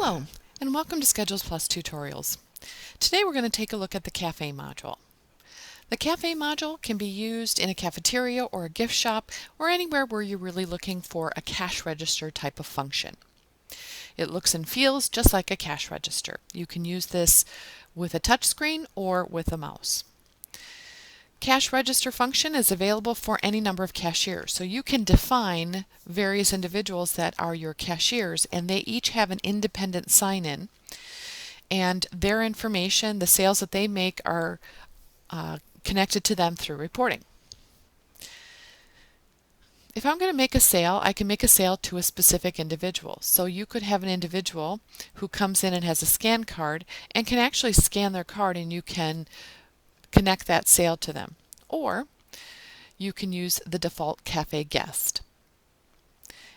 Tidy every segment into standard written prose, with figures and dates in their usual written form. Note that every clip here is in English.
Hello, and welcome to Schedules Plus Tutorials. Today we're going to take a look at the Cafe module. The Cafe module can be used in a cafeteria or a gift shop or anywhere where you're really looking for a cash register type of function. It looks and feels just like a cash register. You can use this with a touchscreen or with a mouse. Cash register function is available for any number of cashiers. So you can define various individuals that are your cashiers, and they each have an independent sign-in, and their information, the sales that they make, are connected to them through reporting. If I'm going to make a sale, I can make a sale to a specific individual. So you could have an individual who comes in and has a scan card and can actually scan their card, and you can connect that sale to them. Or you can use the default cafe guest.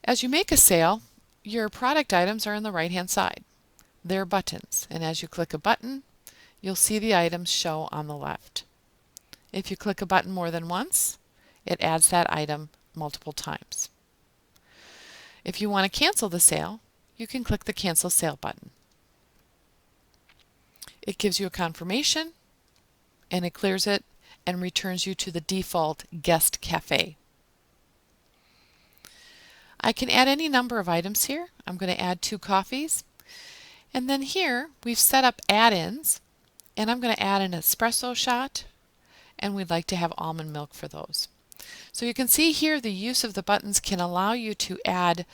As you make a sale, your product items are on the right hand side. They're buttons, and as you click a button, you'll see the items show on the left. If you click a button more than once, it adds that item multiple times. If you want to cancel the sale, you can click the Cancel Sale button. It gives you a confirmation, and it clears it and returns you to the default guest cafe. I can add any number of items here. I'm going to add 2 coffees. And then here we've set up add-ins, and I'm going to add an espresso shot, and we'd like to have almond milk for those. So you can see here the use of the buttons can allow you to add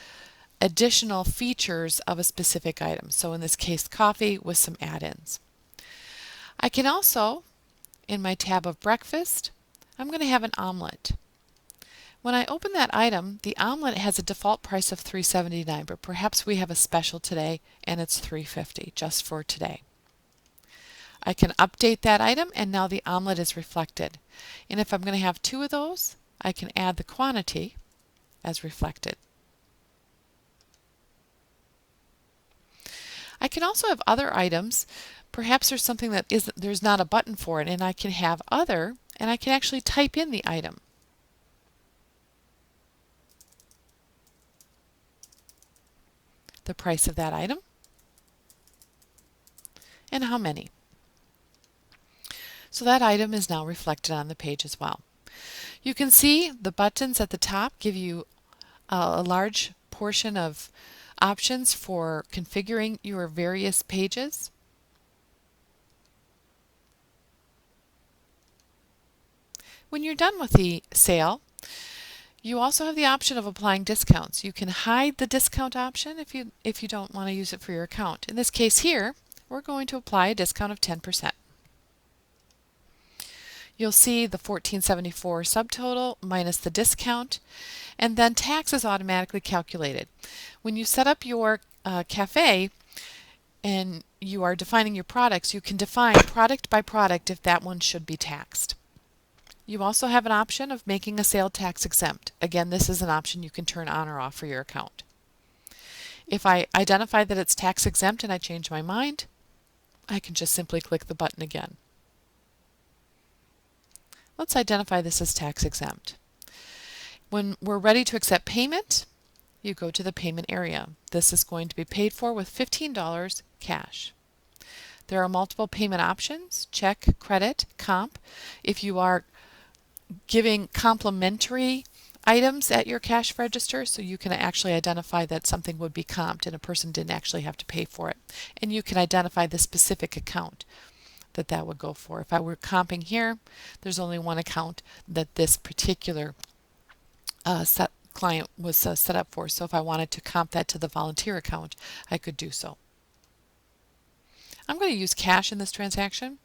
additional features of a specific item. So in this case, coffee with some add-ins. I can also, in my tab of breakfast, I'm going to have an omelet. When I open that item, the omelet has a default price of $3.79, but perhaps we have a special today and it's $3.50 just for today. I can update that item, and now the omelet is reflected. And if I'm going to have 2 of those, I can add the quantity as reflected. I can also have other items. Perhaps there's something that there's not a button for it, and I can have other, and I can actually type in the item. The price of that item, and how many. So that item is now reflected on the page as well. You can see the buttons at the top give you a large portion of options for configuring your various pages. When you're done with the sale, you also have the option of applying discounts. You can hide the discount option if you don't want to use it for your account. In this case here, we're going to apply a discount of 10%. You'll see the $14.74 subtotal minus the discount, and then tax is automatically calculated. When you set up your cafe and you are defining your products, you can define product by product if that one should be taxed. You also have an option of making a sale tax exempt. Again, this is an option you can turn on or off for your account. If I identify that it's tax exempt and I change my mind, I can just simply click the button again. Let's identify this as tax exempt. When we're ready to accept payment, you go to the payment area. This is going to be paid for with $15 cash. There are multiple payment options: check, credit, comp. If you are giving complimentary items at your cash register, so you can actually identify that something would be comped and a person didn't actually have to pay for it. And you can identify the specific account that would go for. If I were comping here, there's only one account that this particular client was set up for. So if I wanted to comp that to the volunteer account, I could do so. I'm going to use cash in this transaction.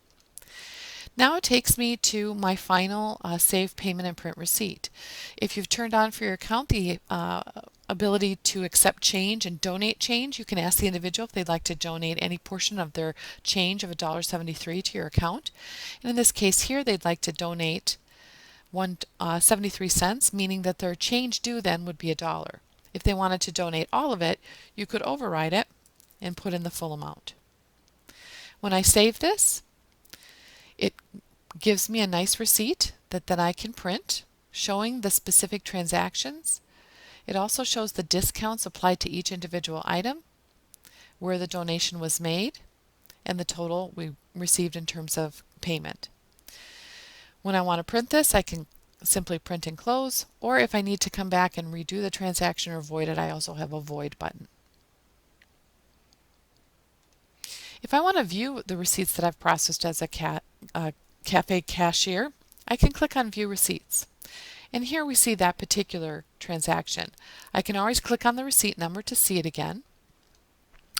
Now it takes me to my final save payment and print receipt. If you've turned on for your account the ability to accept change and donate change, you can ask the individual if they'd like to donate any portion of their change of $1.73 to your account. And in this case here, they'd like to donate 73 cents, meaning that their change due then would be $1. If they wanted to donate all of it, you could override it and put in the full amount. When I save this, it gives me a nice receipt that then I can print, showing the specific transactions. It also shows the discounts applied to each individual item where the donation was made, and the total we received in terms of payment. When I want to print this, I can simply print and close, or if I need to come back and redo the transaction or void it, I also have a void button. If I want to view the receipts that I've processed as a cafe cashier, I can click on View Receipts. And here we see that particular transaction. I can always click on the receipt number to see it again,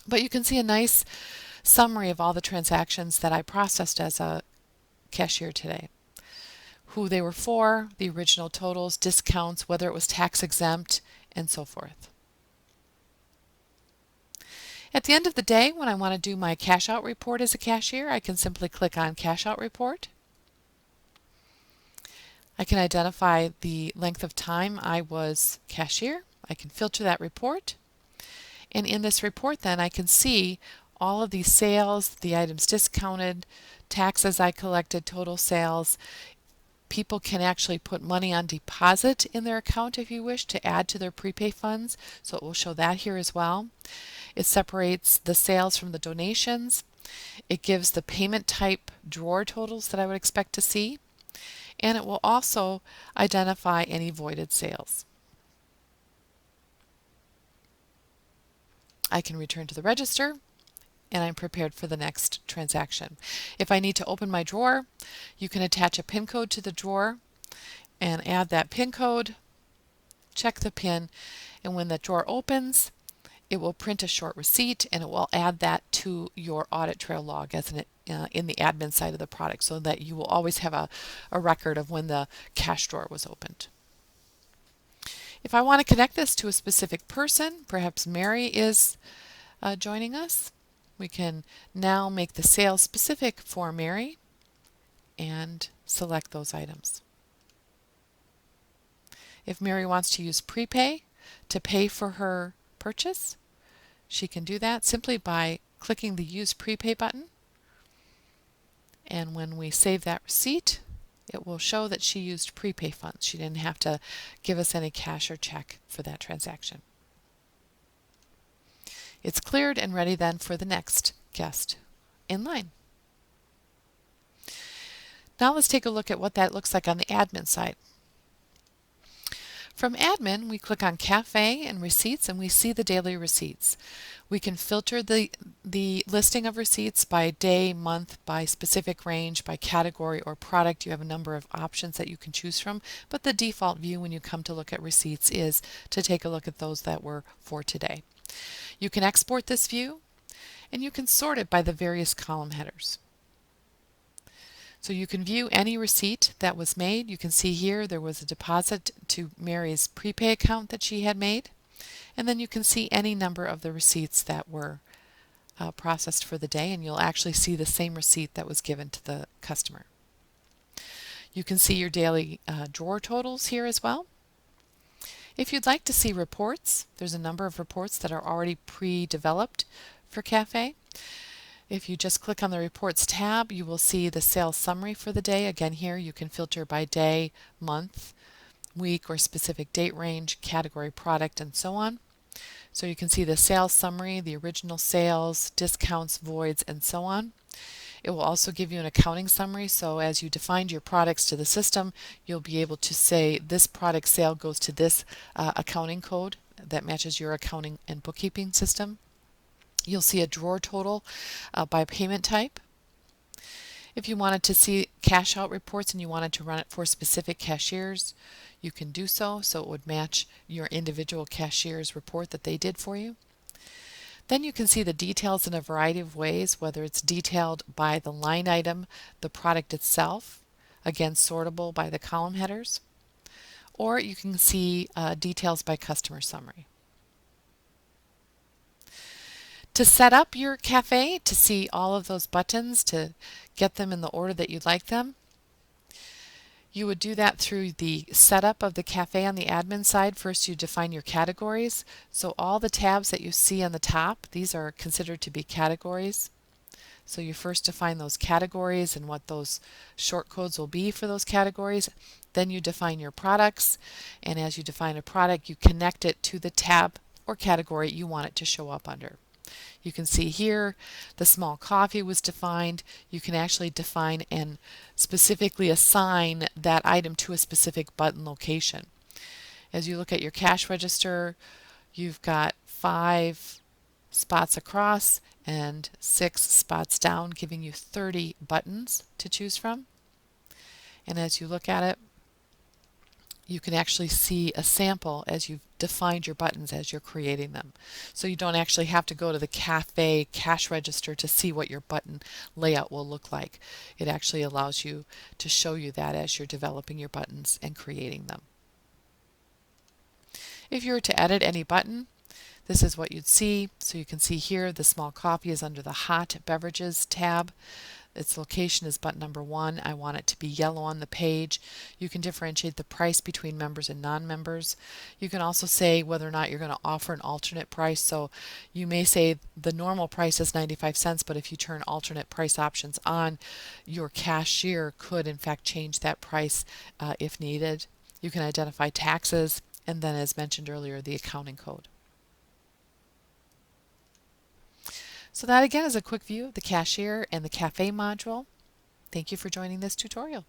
but you can see a nice summary of all the transactions that I processed as a cashier today. Who they were for, the original totals, discounts, whether it was tax exempt, and so forth. At the end of the day, when I want to do my cash out report as a cashier, I can simply click on Cash Out Report. I can identify the length of time I was cashier. I can filter that report. And in this report then I can see all of these sales, the items discounted, taxes I collected, total sales. People can actually put money on deposit in their account if you wish to add to their prepay funds, so it will show that here as well. It separates the sales from the donations. It gives the payment type drawer totals that I would expect to see, and it will also identify any voided sales. I can return to the register, and I'm prepared for the next transaction. If I need to open my drawer, you can attach a PIN code to the drawer and add that PIN code, check the PIN, and when the drawer opens, it will print a short receipt and it will add that to your audit trail log as in the admin side of the product, so that you will always have a record of when the cash drawer was opened. If I want to connect this to a specific person, perhaps Mary is joining us, we can now make the sales specific for Mary and select those items. If Mary wants to use prepay to pay for her purchase, she can do that simply by clicking the Use Prepay button. And when we save that receipt, it will show that she used prepay funds. She didn't have to give us any cash or check for that transaction. It's cleared and ready then for the next guest in line. Now let's take a look at what that looks like on the admin side. From admin, we click on Cafe and Receipts, and we see the daily receipts. We can filter the listing of receipts by day, month, by specific range, by category or product. You have a number of options that you can choose from, but the default view when you come to look at receipts is to take a look at those that were for today. You can export this view, and you can sort it by the various column headers. So you can view any receipt that was made. You can see here there was a deposit to Mary's prepay account that she had made. And then you can see any number of the receipts that were processed for the day, and you'll actually see the same receipt that was given to the customer. You can see your daily drawer totals here as well. If you'd like to see reports, there's a number of reports that are already pre-developed for Cafe. If you just click on the Reports tab, you will see the sales summary for the day. Again, here you can filter by day, month, week, or specific date range, category, product, and so on. So you can see the sales summary, the original sales, discounts, voids, and so on. It will also give you an accounting summary, so as you defined your products to the system, you'll be able to say this product sale goes to this accounting code that matches your accounting and bookkeeping system. You'll see a drawer total by payment type. If you wanted to see cash out reports and you wanted to run it for specific cashiers, you can do so, so it would match your individual cashier's report that they did for you. Then you can see the details in a variety of ways, whether it's detailed by the line item, the product itself, again sortable by the column headers, or you can see details by customer summary. To set up your cafe, to see all of those buttons, to get them in the order that you'd like them, you would do that through the setup of the cafe on the admin side. First, you define your categories. So all the tabs that you see on the top, these are considered to be categories. So you first define those categories and what those short codes will be for those categories. Then you define your products, and as you define a product, you connect it to the tab or category you want it to show up under. You can see here the small coffee was defined. You can actually define and specifically assign that item to a specific button location. As you look at your cash register, you've got 5 spots across and 6 spots down, giving you 30 buttons to choose from. And as you look at it, you can actually see a sample as you've defined your buttons as you're creating them. So you don't actually have to go to the cafe cash register to see what your button layout will look like. It actually allows you to show you that as you're developing your buttons and creating them. If you were to edit any button, this is what you'd see. So you can see here the small coffee is under the hot beverages tab. Its location is button number 1. I want it to be yellow on the page. You can differentiate the price between members and non-members. You can also say whether or not you're going to offer an alternate price. So you may say the normal price is 95 cents, but if you turn alternate price options on, your cashier could in fact change that price if needed. You can identify taxes, and then as mentioned earlier, the accounting code. So that again is a quick view of the cashier and the cafe module. Thank you for joining this tutorial.